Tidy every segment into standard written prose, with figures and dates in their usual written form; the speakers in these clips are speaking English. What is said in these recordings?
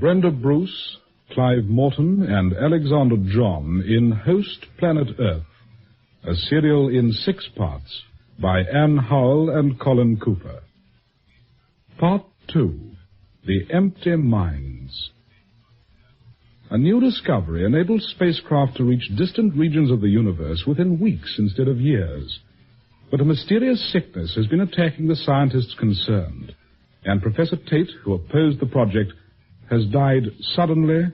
Brenda Bruce, Clive Morton, and Alexander John in Host Planet Earth, a serial in 6 parts by Anne Howell and Colin Cooper. Part 2, The Empty Mines. A new discovery enables spacecraft to reach distant regions of the universe within weeks instead of years. But a mysterious sickness has been attacking the scientists concerned, and Professor Tate, who opposed the project, has died suddenly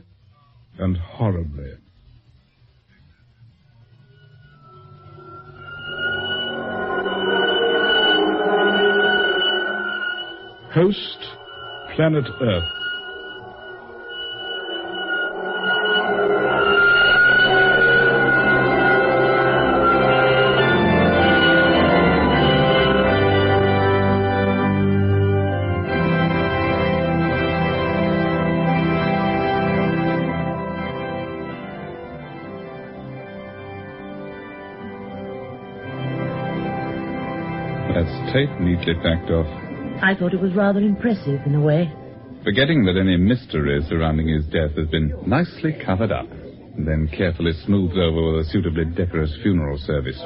and horribly. Host Planet Earth. That's Tate neatly packed off. I thought it was rather impressive in a way. Forgetting that any mystery surrounding his death has been nicely covered up, and then carefully smoothed over with a suitably decorous funeral service.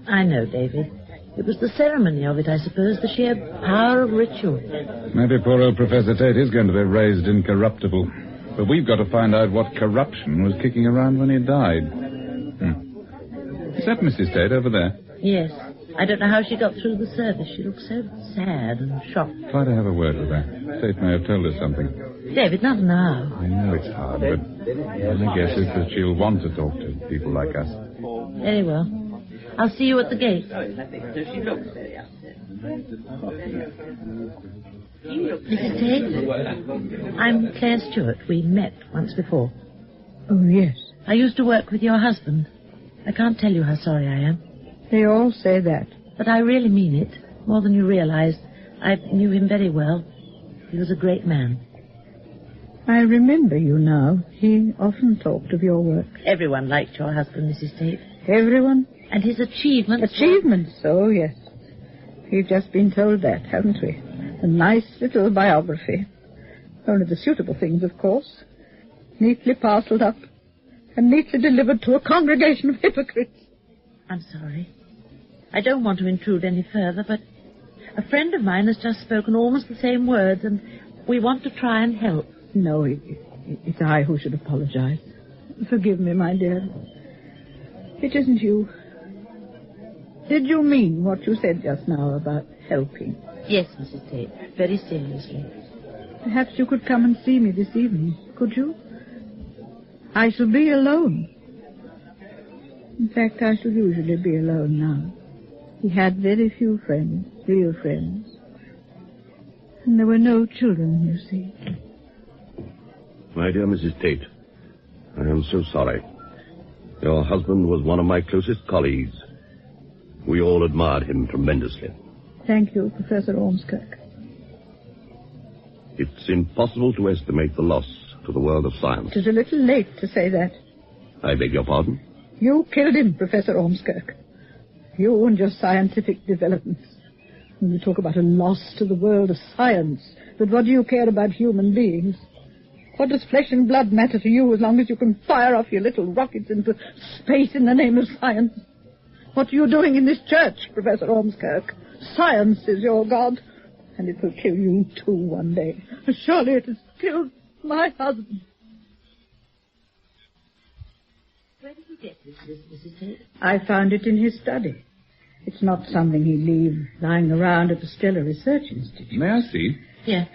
I know, David. It was the ceremony of it, I suppose, the sheer power of ritual. Maybe poor old Professor Tate is going to be raised incorruptible. But we've got to find out what corruption was kicking around when he died. Is that Mrs. Tate over there? Yes. I don't know how she got through the service. She looked so sad and shocked. Try to have a word with her. Tate may have told us something. David, not now. I know it's hard, but I guess it's that she'll want to talk to people like us. Very well. I'll see you at the gate. Mrs. Tate, I'm Claire Stewart. We met once before. Oh, yes. I used to work with your husband. I can't tell you how sorry I am. They all say that. But I really mean it, more than you realize. I knew him very well. He was a great man. I remember you now. He often talked of your work. Everyone liked your husband, Mrs. Tate. Everyone? And his achievements. Achievements, oh, yes. We've just been told that, haven't we? A nice little biography. Only the suitable things, of course. Neatly parceled up and neatly delivered to a congregation of hypocrites. I'm sorry. I don't want to intrude any further, but a friend of mine has just spoken almost the same words, and we want to try and help. No, it's I who should apologize. Forgive me, my dear. It isn't you. Did you mean what you said just now about helping? Yes, Mrs. Tate, very seriously. Perhaps you could come and see me this evening, could you? I shall be alone. In fact, I shall usually be alone now. He had very few friends, real friends. And there were no children, you see. My dear Mrs. Tate, I am so sorry. Your husband was one of my closest colleagues. We all admired him tremendously. Thank you, Professor Ormskirk. It's impossible to estimate the loss to the world of science. It is a little late to say that. I beg your pardon? You killed him, Professor Ormskirk. You and your scientific developments. When you talk about a loss to the world of science, but what do you care about human beings? What does flesh and blood matter to you as long as you can fire off your little rockets into space in the name of science? What are you doing in this church, Professor Ormskirk? Science is your God, and it will kill you too one day. Surely it has killed my husband. Where did you get this, Mrs. Tate? I found it in his study. It's not something he'd leave lying around at the Stellar Research Institute. May I see? Yeah.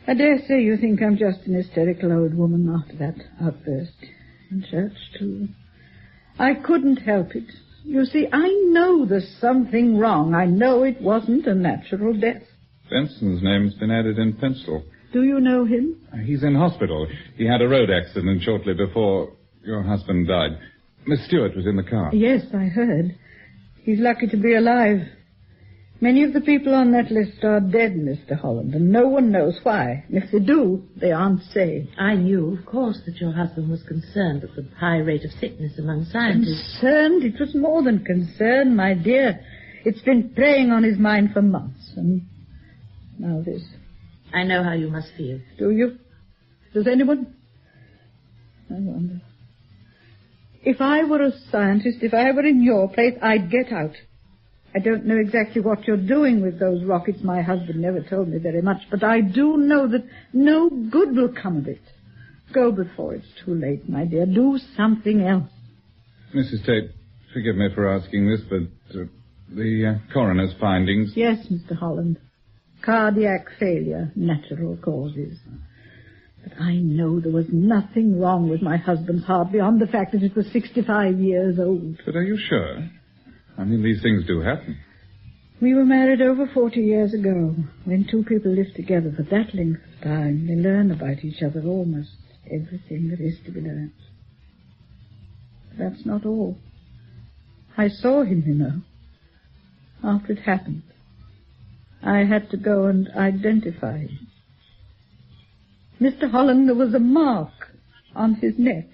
I dare say you think I'm just an hysterical old woman after that outburst. In church, too. I couldn't help it. You see, I know there's something wrong. I know it wasn't a natural death. Benson's name's been added in pencil. Do you know him? He's in hospital. He had a road accident shortly before your husband died. Miss Stewart was in the car. Yes, I heard. He's lucky to be alive. Many of the people on that list are dead, Mr. Holland, and no one knows why. If they do, they aren't saved. I knew, of course, that your husband was concerned at the high rate of sickness among scientists. Concerned? It was more than concern, my dear. It's been preying on his mind for months, and now this. I know how you must feel. Do you? Does anyone? I wonder. If I were a scientist, if I were in your place, I'd get out. I don't know exactly what you're doing with those rockets. My husband never told me very much, but I do know that no good will come of it. Go before it's too late, my dear. Do something else. Mrs. Tate, forgive me for asking this, but the coroner's findings... Yes, Mr. Holland. Cardiac failure, natural causes. But I know there was nothing wrong with my husband's heart beyond the fact that it was 65 years old. But are you sure? I mean, these things do happen. We were married over 40 years ago. When two people live together for that length of time, they learn about each other almost everything that is to be learned. But that's not all. I saw him, you know, after it happened. I had to go and identify him. Mr. Holland, there was a mark on his neck.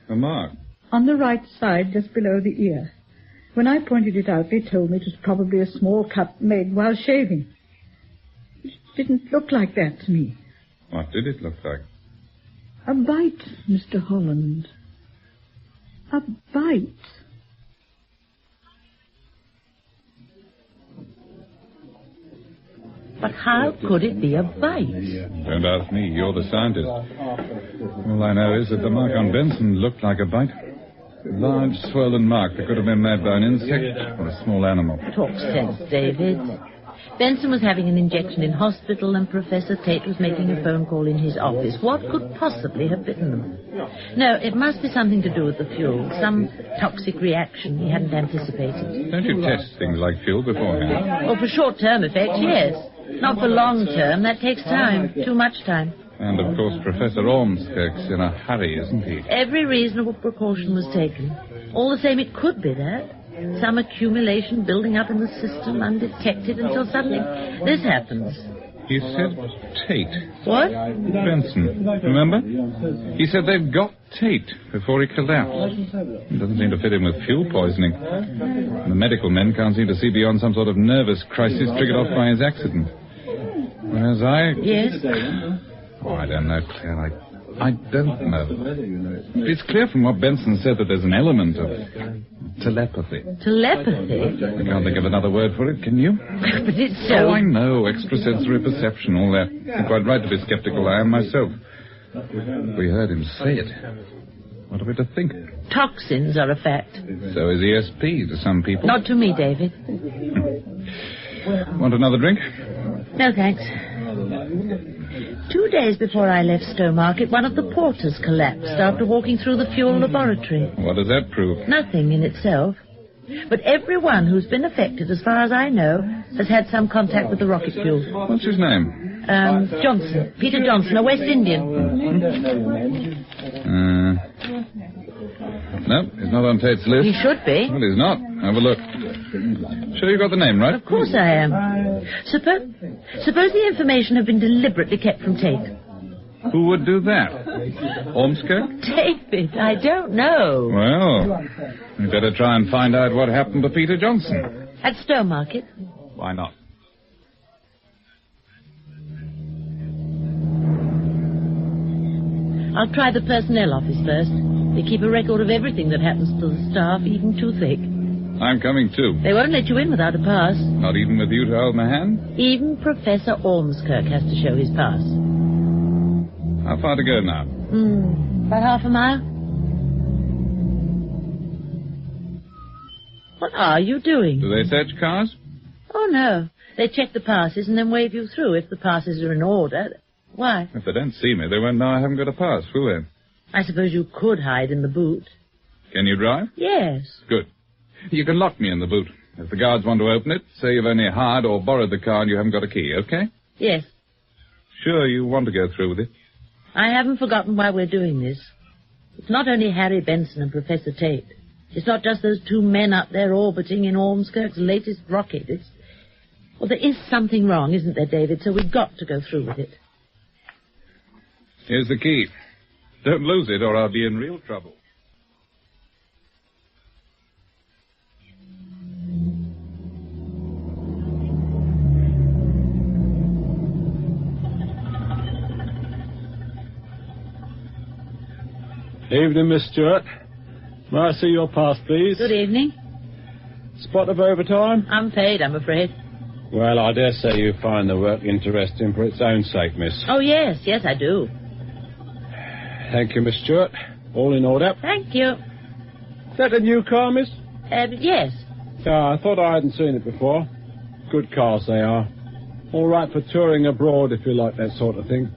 A mark? On the right side, just below the ear. When I pointed it out, they told me it was probably a small cut made while shaving. It didn't look like that to me. What did it look like? A bite, Mr. Holland. A bite. But how could it be a bite? Don't ask me. You're the scientist. All I know is that the mark on Benson looked like a bite. A large, swollen mark that could have been made by an insect or a small animal. Talk sense, David. Benson was having an injection in hospital and Professor Tate was making a phone call in his office. What could possibly have bitten them? No, it must be something to do with the fuel. Some toxic reaction he hadn't anticipated. Don't you test things like fuel beforehand? Oh, for short-term effect, yes. Not for long-term. That takes time. Too much time. And, of course, Professor Ormskirk's in a hurry, isn't he? Every reasonable precaution was taken. All the same, it could be that. Some accumulation building up in the system undetected until suddenly this happens. He said Tate. What? Benson. Remember? He said they'd got Tate before he collapsed. It doesn't seem to fit in with fuel poisoning. The medical men can't seem to see beyond some sort of nervous crisis triggered off by his accident. Whereas I... Yes? Oh, I don't know, Claire. I don't know. It's clear from what Benson said that there's an element of telepathy. Telepathy? I can't think of another word for it, can you? But it's so... Oh, I know. Extrasensory perception, all that. You're quite right to be skeptical. I am myself. We heard him say it. What are we to think? Toxins are a fact. So is ESP to some people. Not to me, David. Want another drink? No, thanks. 2 days before I left Stowmarket, one of the porters collapsed after walking through the fuel laboratory. What does that prove? Nothing in itself. But everyone who's been affected, as far as I know, has had some contact with the rocket fuel. What's his name? Johnson. Peter Johnson, a West Indian. No, he's not on Tate's list. He should be. Well, he's not. Have a look. Sure you got the name, right? Of course I am. Suppose the information had been deliberately kept from Tate. Who would do that? Ormskirk? David, I don't know. Well, we better try and find out what happened to Peter Johnson. At Stowmarket? Why not? I'll try the personnel office first. They keep a record of everything that happens to the staff, even too thick. I'm coming too. They won't let you in without a pass. Not even with you to hold my hand? Even Professor Ormskirk has to show his pass. How far to go now? About half a mile. What are you doing? Do they search cars? Oh, no. They check the passes and then wave you through if the passes are in order. Why? If they don't see me, they won't know I haven't got a pass, will they? I suppose you could hide in the boot. Can you drive? Yes. Good. You can lock me in the boot. If the guards want to open it, say you've only hired or borrowed the car and you haven't got a key, okay? Yes. Sure you want to go through with it? I haven't forgotten why we're doing this. It's not only Harry Benson and Professor Tate. It's not just those two men up there orbiting in Ormskirk's latest rocket. Well, there is something wrong, isn't there, David? So we've got to go through with it. Here's the key. Don't lose it or I'll be in real trouble. Evening, Miss Stewart. May I see your pass, please? Good evening. Spot of overtime? Unpaid, I'm afraid. Well, I dare say you find the work interesting for its own sake, miss. Oh, yes, I do. Thank you, Miss Stewart. All in order. Thank you. Is that a new car, miss? Yes. I thought I hadn't seen it before. Good cars they are. All right for touring abroad if you like that sort of thing.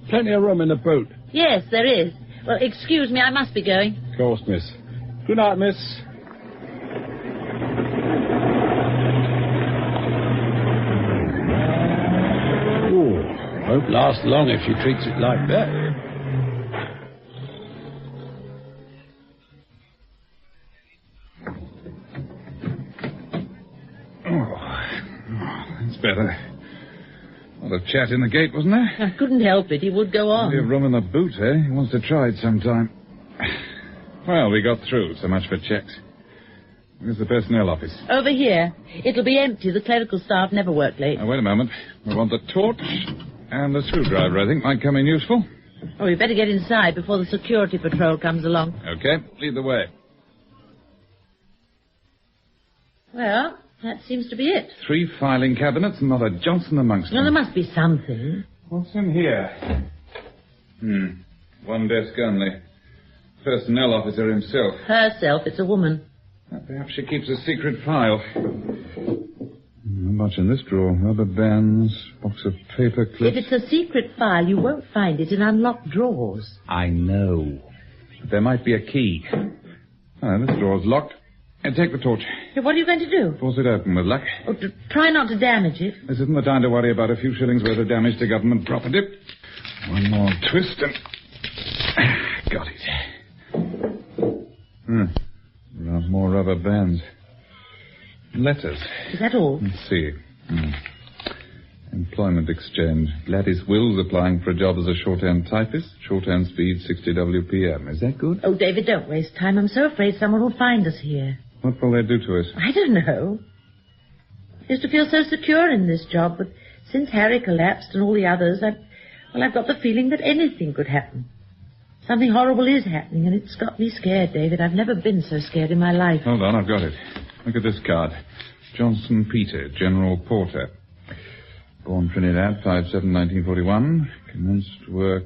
Plenty of room in the boot. Yes, there is. Well, excuse me, I must be going. Of course, miss. Good night, miss. Won't last long if she treats it like that. That's better. A lot of chat in the gate, wasn't there? I couldn't help it. He would go on. Plenty of room in the boot, eh? He wants to try it sometime. Well, we got through. So much for checks. Where's the personnel office? Over here. It'll be empty. The clerical staff never work late. Now, wait a moment. We want the torch and the screwdriver, I think, might come in useful. Oh, we better get inside before the security patrol comes along. Okay, lead the way. Well, that seems to be it. 3 filing cabinets and not a Johnson amongst Well, them. there must be something. What's in here? 1 desk only. Personnel officer himself. Herself, it's a woman. Perhaps she keeps a secret file. Not much in this drawer. Rubber bands, box of paper clips. If it's a secret file, you won't find it in unlocked drawers. I know. But there might be a key. This drawer's locked. And take the torch. Hey, what are you going to do? Force it open with luck. Oh, try not to damage it. This isn't the time to worry about a few shillings worth of damage to government property. One more twist and... Got it. More rubber bands. Letters. Is that all? Let's see. Employment exchange. Gladys Wills applying for a job as a shorthand typist. Shorthand speed 60 WPM. Is that good? Oh, David, don't waste time. I'm so afraid someone will find us here. What will they do to us? I don't know. I used to feel so secure in this job, but since Harry collapsed and all the others, I've got the feeling that anything could happen. Something horrible is happening, and it's got me scared, David. I've never been so scared in my life. Hold on, I've got it. Look at this card. Johnson Peter, General Porter. Born Trinidad, 5/7/1941. Commenced work...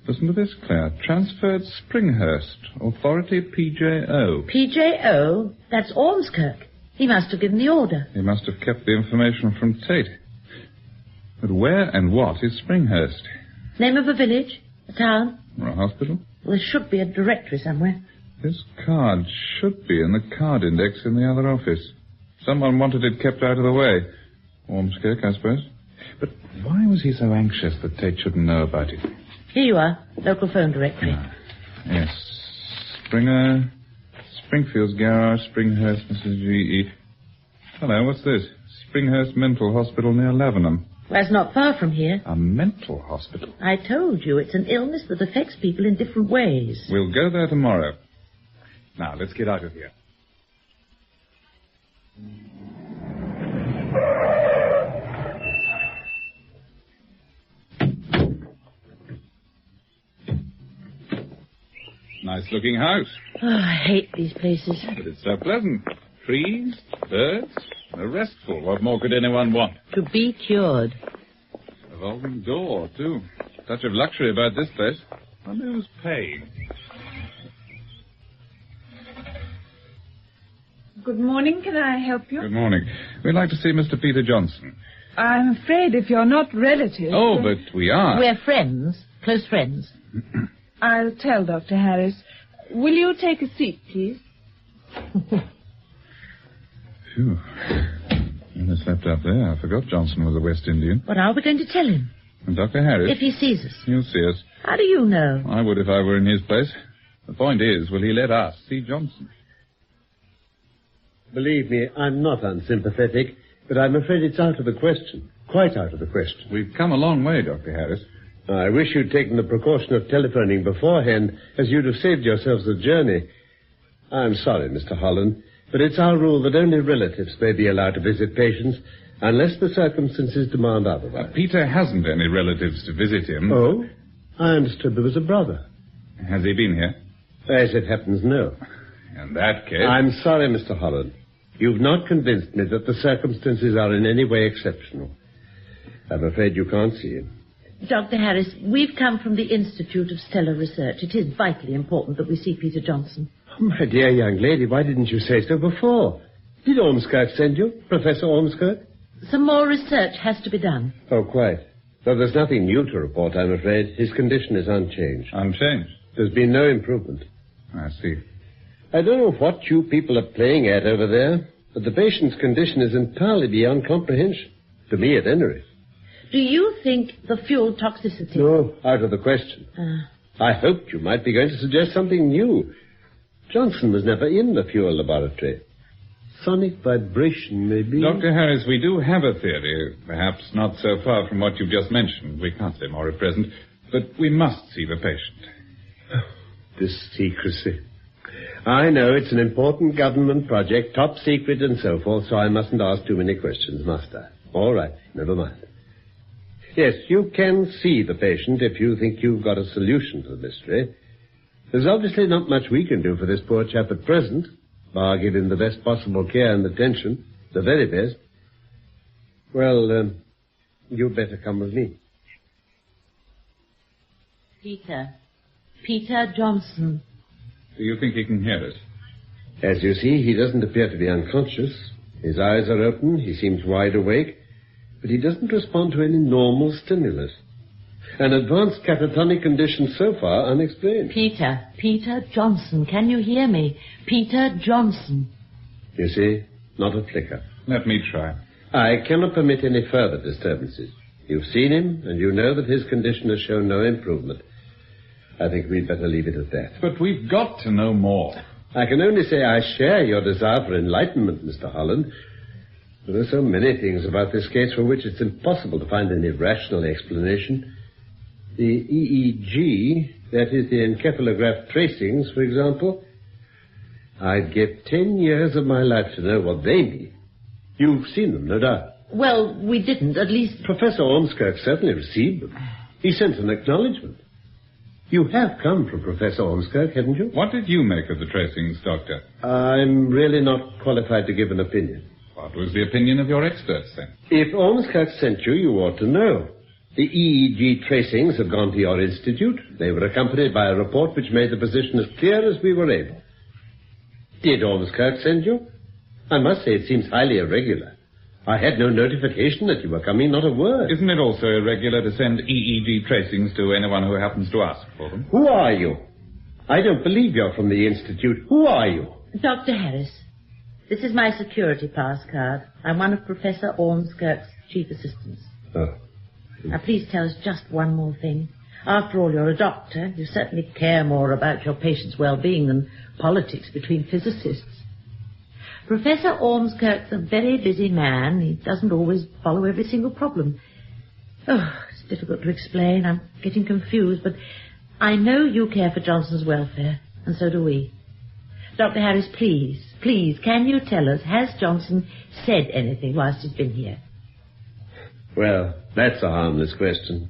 Listen to this, Claire. Transferred Springhurst. Authority PJO. PJO? That's Ormskirk. He must have given the order. He must have kept the information from Tate. But where and what is Springhurst? Name of a village? A town? Or a hospital? Well, there should be a directory somewhere. This card should be in the card index in the other office. Someone wanted it kept out of the way. Ormskirk, I suppose. But why was he so anxious that Tate shouldn't know about it? Here you are. Local phone directory. Yes. Springer, Springfield's Garage, Springhurst, Mrs. G.E. Hello, what's this? Springhurst Mental Hospital near Lavenham. Well, it's not far from here. A mental hospital? I told you, it's an illness that affects people in different ways. We'll go there tomorrow. Now, let's get out of here. Nice-looking house. Oh, I hate these places. But it's so pleasant. Trees, birds, they're restful. What more could anyone want? To be cured. Revolving door, too. Touch of luxury about this place. I wonder who's paying. Good morning. Can I help you? Good morning. We'd like to see Mr. Peter Johnson. I'm afraid if you're not relatives... Oh, but we are. We're friends. Close friends. I'll tell Dr. Harris. Will you take a seat, please? Phew. I slept up there. I forgot Johnson was a West Indian. What are we going to tell him? And Dr. Harris? If he sees us. He'll see us. How do you know? I would if I were in his place. The point is, will he let us see Johnson? Believe me, I'm not unsympathetic, but I'm afraid it's out of the question. Quite out of the question. We've come a long way, Dr. Harris. I wish you'd taken the precaution of telephoning beforehand, as you'd have saved yourselves the journey. I'm sorry, Mr. Holland, but it's our rule that only relatives may be allowed to visit patients unless the circumstances demand otherwise. Peter hasn't any relatives to visit him. Oh? I understood there was a brother. Has he been here? As it happens, no. In that case... I'm sorry, Mr. Holland. You've not convinced me that the circumstances are in any way exceptional. I'm afraid you can't see him. Dr. Harris, we've come from the Institute of Stellar Research. It is vitally important that we see Peter Johnson. Oh, my dear young lady, why didn't you say so before? Did Ormskirk send you, Professor Ormskirk? Some more research has to be done. Oh, quite. Though there's nothing new to report, I'm afraid. His condition is unchanged. Unchanged? There's been no improvement. I see. I don't know what you people are playing at over there, but the patient's condition is entirely beyond comprehension. To me, at any rate. Do you think the fuel toxicity... No, out of the question. I hoped you might be going to suggest something new. Johnson was never in the fuel laboratory. Sonic vibration, maybe... Dr. Harris, we do have a theory, perhaps not so far from what you've just mentioned. We can't say more at present, but we must see the patient. This secrecy. I know it's an important government project, top secret and so forth, so I mustn't ask too many questions, must I? All right, never mind. Yes, you can see the patient if you think you've got a solution to the mystery. There's obviously not much we can do for this poor chap at present, bar give him the best possible care and attention, the very best. Well, you'd better come with me. Peter Johnson. Do you think he can hear us? As you see, he doesn't appear to be unconscious. His eyes are open, he seems wide awake, but he doesn't respond to any normal stimulus. An advanced catatonic condition so far unexplained. Peter Johnson, can you hear me? Peter Johnson. You see, not a flicker. Let me try. I cannot permit any further disturbances. You've seen him, and you know that his condition has shown no improvement. I think we'd better leave it at that. But we've got to know more. I can only say I share your desire for enlightenment, Mr. Holland. There are so many things about this case for which it's impossible to find any rational explanation. The EEG, that is the encephalograph tracings, for example, I'd give 10 years of my life to know what they mean. You've seen them, no doubt. Well, we didn't, at least... Professor Ormskirk certainly received them. He sent an acknowledgement. You have come from Professor Ormskirk, haven't you? What did you make of the tracings, Doctor? I'm really not qualified to give an opinion. What was the opinion of your experts, then? If Ormskirk sent you, you ought to know. The EEG tracings have gone to your institute. They were accompanied by a report which made the position as clear as we were able. Did Ormskirk send you? I must say it seems highly irregular. I had no notification that you were coming, not a word. Isn't it also irregular to send EEG tracings to anyone who happens to ask for them? Who are you? I don't believe you're from the Institute. Who are you? Dr. Harris, this is my security pass card. I'm one of Professor Ormskirk's chief assistants. Oh. Now, please tell us just one more thing. After all, you're a doctor. You certainly care more about your patient's well-being than politics between physicists. Professor Ormskirk's a very busy man. He doesn't always follow every single problem. Oh, it's difficult to explain. I'm getting confused, but I know you care for Johnson's welfare, and so do we. Dr. Harris, please, can you tell us, has Johnson said anything whilst he's been here? Well, that's a harmless question.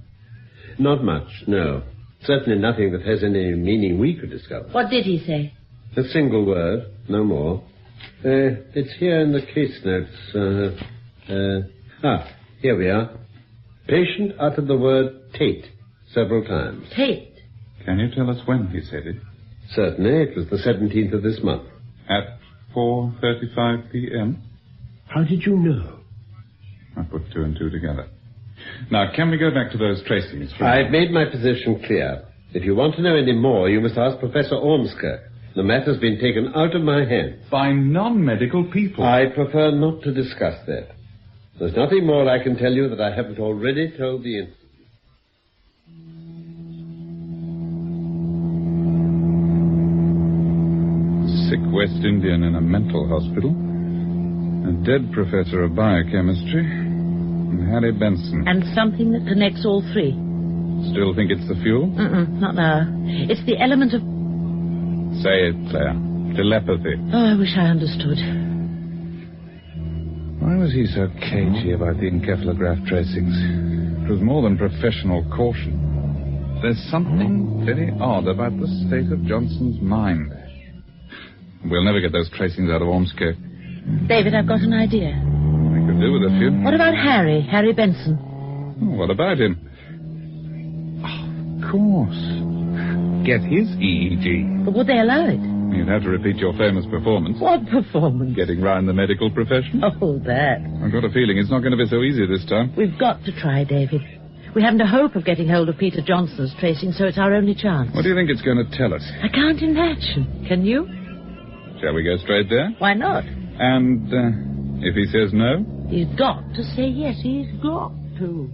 Not much, no. Certainly nothing that has any meaning we could discover. What did he say? A single word, no more. It's here in the case notes. Here we are. Patient uttered the word Tate several times. Tate? Can you tell us when he said it? Certainly. It was the 17th of this month. At 4:35 p.m.? How did you know? I put two and two together. Now, can we go back to those tracings? I've made my position clear. If you want to know any more, you must ask Professor Ormskirk. The matter's been taken out of my hands. By non-medical people. I prefer not to discuss that. There's nothing more I can tell you that I haven't already told the Institute. Sick West Indian in a mental hospital. A dead professor of biochemistry. And Harry Benson. And something that connects all three. Still think it's the fuel? Not now. It's the element of... Say it, Claire. Telepathy. Oh, I wish I understood. Why was he so cagey about the encephalograph tracings? It was more than professional caution. There's something very odd about the state of Johnson's mind. We'll never get those tracings out of Ormskirk. David, I've got an idea. I could do with a few. What about Harry Benson? What about him? Of course. Get his EEG. But would they allow it? You'd have to repeat your famous performance. What performance? Getting round the medical profession. Oh, that. I've got a feeling it's not going to be so easy this time. We've got to try, David. We haven't a hope of getting hold of Peter Johnson's tracing, so it's our only chance. What do you think it's going to tell us? I can't imagine. Can you? Shall we go straight there? Why not? And if he says no? He's got to say yes. He's got to.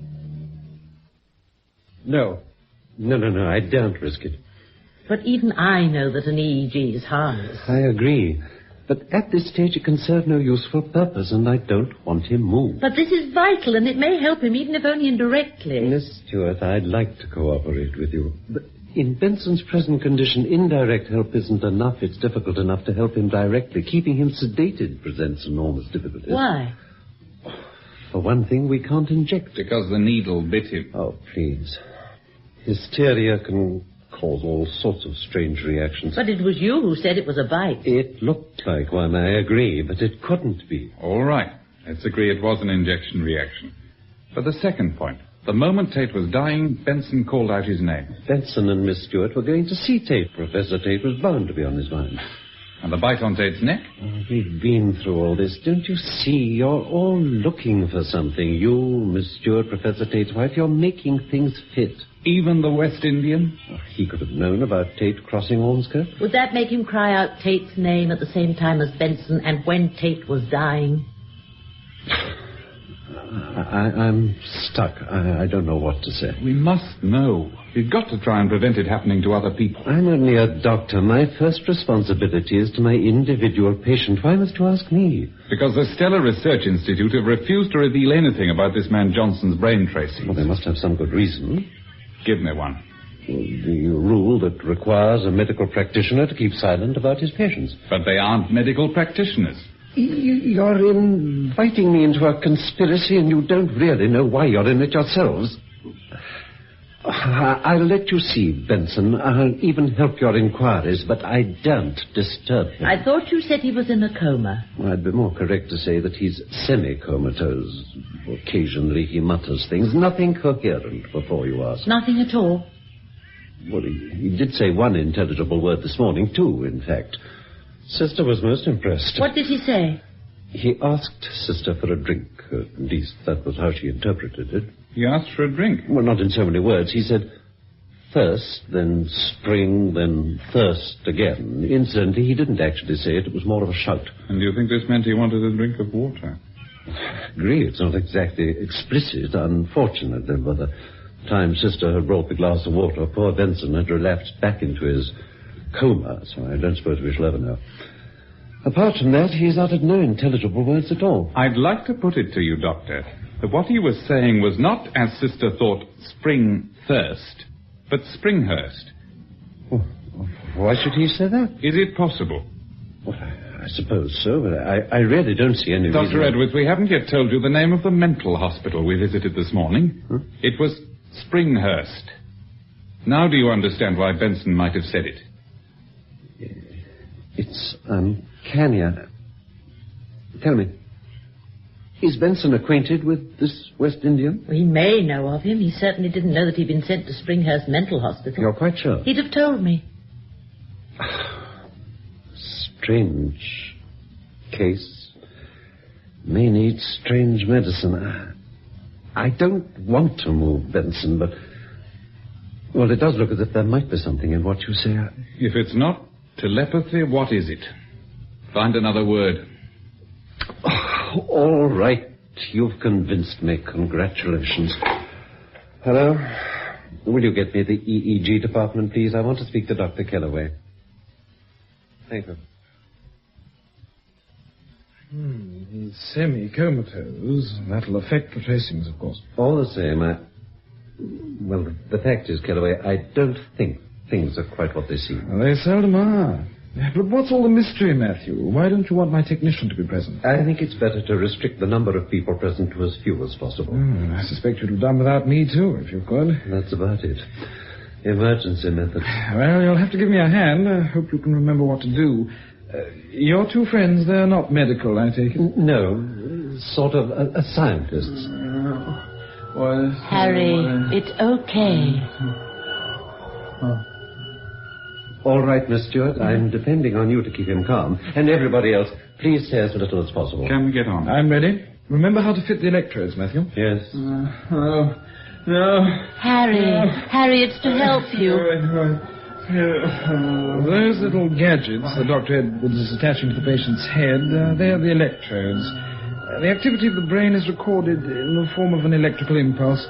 No, I daren't risk it. But even I know that an EEG is harmless. I agree. But at this stage it can serve no useful purpose, and I don't want him moved. But this is vital, and it may help him, even if only indirectly. Miss Stewart, I'd like to cooperate with you. But in Benson's present condition, indirect help isn't enough. It's difficult enough to help him directly. Keeping him sedated presents enormous difficulties. Why? For one thing, we can't inject. Because the needle bit him. Oh, please. Hysteria can cause all sorts of strange reactions. But it was you who said it was a bite. It looked like one, I agree, but it couldn't be. All right. Let's agree it was an injection reaction. For the second point, the moment Tate was dying, Benson called out his name. Benson and Miss Stewart were going to see Tate. Professor Tate was bound to be on his mind. And the bite on Tate's neck? Oh, we've been through all this. Don't you see? You're all looking for something. You, Miss Stewart, Professor Tate's wife, you're making things fit. Even the West Indian? Oh, he could have known about Tate crossing Ormskirk. Would that make him cry out Tate's name at the same time as Benson and when Tate was dying? I'm stuck. I don't know what to say. We must know. We've got to try and prevent it happening to other people. I'm only a doctor. My first responsibility is to my individual patient. Why must you ask me? Because the Stellar Research Institute have refused to reveal anything about this man Johnson's brain tracing. Well, they must have some good reason. Give me one. The rule that requires a medical practitioner to keep silent about his patients. But they aren't medical practitioners. You're inviting me into a conspiracy, and you don't really know why you're in it yourselves. I'll let you see, Benson. I'll even help your inquiries, but I don't disturb him. I thought you said he was in a coma. Well, I'd be more correct to say that he's semi-comatose. Occasionally he mutters things. Nothing coherent, before you ask. Nothing at all? Well, he did say one intelligible word this morning, two, in fact. Sister was most impressed. What did he say? He asked Sister for a drink. At least that was how she interpreted it. He asked for a drink? Well, not in so many words. He said thirst, then spring, then thirst again. Incidentally, he didn't actually say it. It was more of a shout. And do you think this meant he wanted a drink of water? I agree. It's not exactly explicit. Unfortunately, by the time Sister had brought the glass of water, poor Benson had relapsed back into his coma, so I don't suppose we shall ever know. Apart from that, he's uttered no intelligible words at all. I'd like to put it to you, Doctor, that what he was saying was not, as Sister thought, spring thirst, but Springhurst. Oh, why should he say that? Is it possible? Well, I suppose so, but I really don't see any reason... Dr. Edwards, we haven't yet told you the name of the mental hospital we visited this morning. Huh? It was Springhurst. Now do you understand why Benson might have said it? It's uncanny. Tell me, is Benson acquainted with this West Indian? Well, he may know of him. He certainly didn't know that he'd been sent to Springhurst Mental Hospital. You're quite sure? He'd have told me. Strange case. May need strange medicine. I don't want to move Benson, but... Well, it does look as if there might be something in what you say. If it's not telepathy, what is it? Find another word. Oh, all right. You've convinced me. Congratulations. Hello? Will you get me the EEG department, please? I want to speak to Dr. Kellaway. Thank you. He's semi-comatose. That'll affect the tracings, of course. All the same, Well, the fact is, Kellaway, I don't think things are quite what they seem. Well, they seldom are. But what's all the mystery, Matthew? Why don't you want my technician to be present? I think it's better to restrict the number of people present to as few as possible. I suspect you'd have done without me, too, if you could. That's about it. emergency method. Well, you'll have to give me a hand. I hope you can remember what to do. Your two friends, they're not medical, I take it? No, sort of a scientist. Harry, it's okay. All right, Miss Stewart, I'm depending on you to keep him calm. And everybody else, please stay as little as possible. Can we get on? I'm ready. Remember how to fit the electrodes, Matthew? Yes. No. Harry, it's to help you. Those little gadgets the Dr. Edwards is attaching to the patient's head, they're the electrodes. The activity of the brain is recorded in the form of an electrical impulse.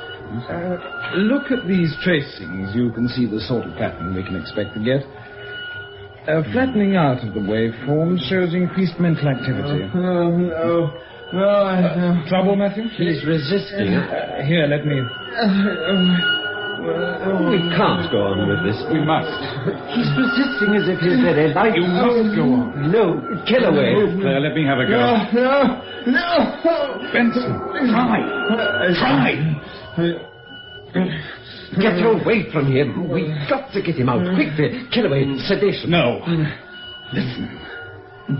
Look at these tracings. You can see the sort of pattern we can expect to get. Flattening out of the waveform shows increased mental activity. Trouble, Matthew? He's resisting. Here, let me... We can't go on with this. We must. He's resisting as if his very life... You must go on. No, kill away. Let me have a go. No! Benson, try. Get away from him. We've got to get him out. Quickly. Kill away. Sedation. No. Listen.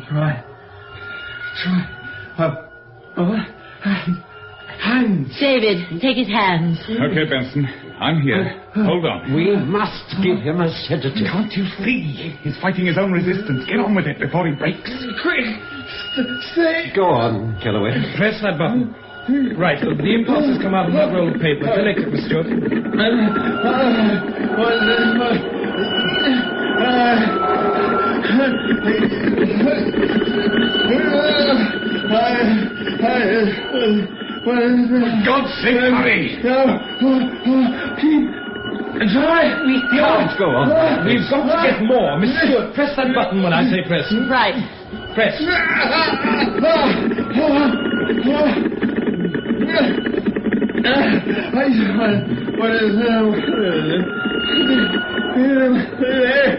Try. Hands. David, take his hands. Okay, Benson. I'm here. Hold on. We must give him a sedative. Can't you see? He's fighting his own resistance. Get on with it before he breaks. Quick! Stay! Go on, Kellaway. Press that button. Right, the impulses come out of that roll of paper. Collect it, Miss Stewart. For God's sake, hurry! We can't go on. We've got to get more. Miss Stewart, press that button when I say press. Right. Press.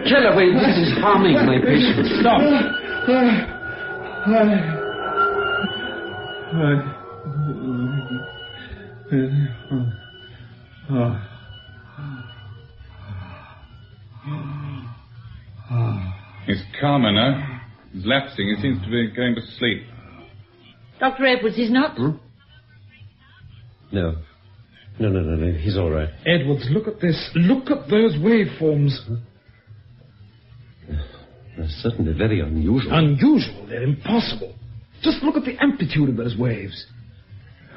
Kellaway, this is harming my patient. Stop. He's calmer now. He's lapsing. He seems to be going to sleep. Dr. Edwards, he's not... No. No. He's all right. Edwards, look at this. Look at those waveforms. They're certainly very unusual. Unusual? They're impossible. Just look at the amplitude of those waves.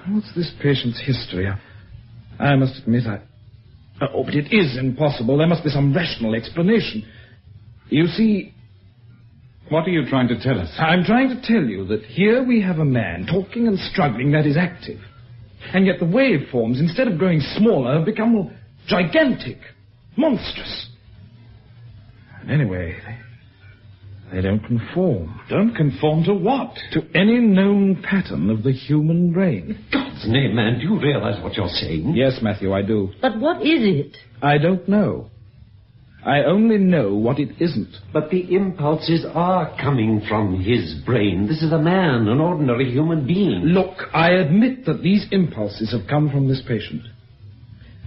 What's this patient's history? I must admit Oh, but it is impossible. There must be some rational explanation. You see... What are you trying to tell us? I'm trying to tell you that here we have a man talking and struggling that is active. And yet the waveforms, instead of growing smaller, have become gigantic, monstrous. And anyway, they don't conform. Don't conform to what? To any known pattern of the human brain. In God's name, man, do you realize what you're saying? Yes, Matthew, I do. But what is it? I don't know. I only know what it isn't. But the impulses are coming from his brain. This is a man, an ordinary human being. Look, I admit that these impulses have come from this patient.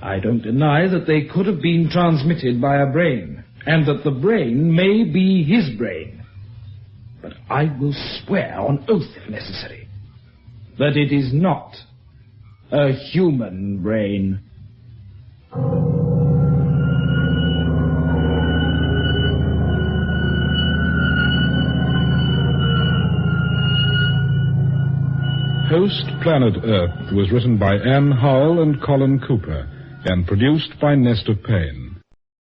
I don't deny that they could have been transmitted by a brain, and that the brain may be his brain. But I will swear on oath, if necessary, that it is not a human brain. Host Planet Earth was written by Anne Howell and Colin Cooper and produced by Nestor Payne.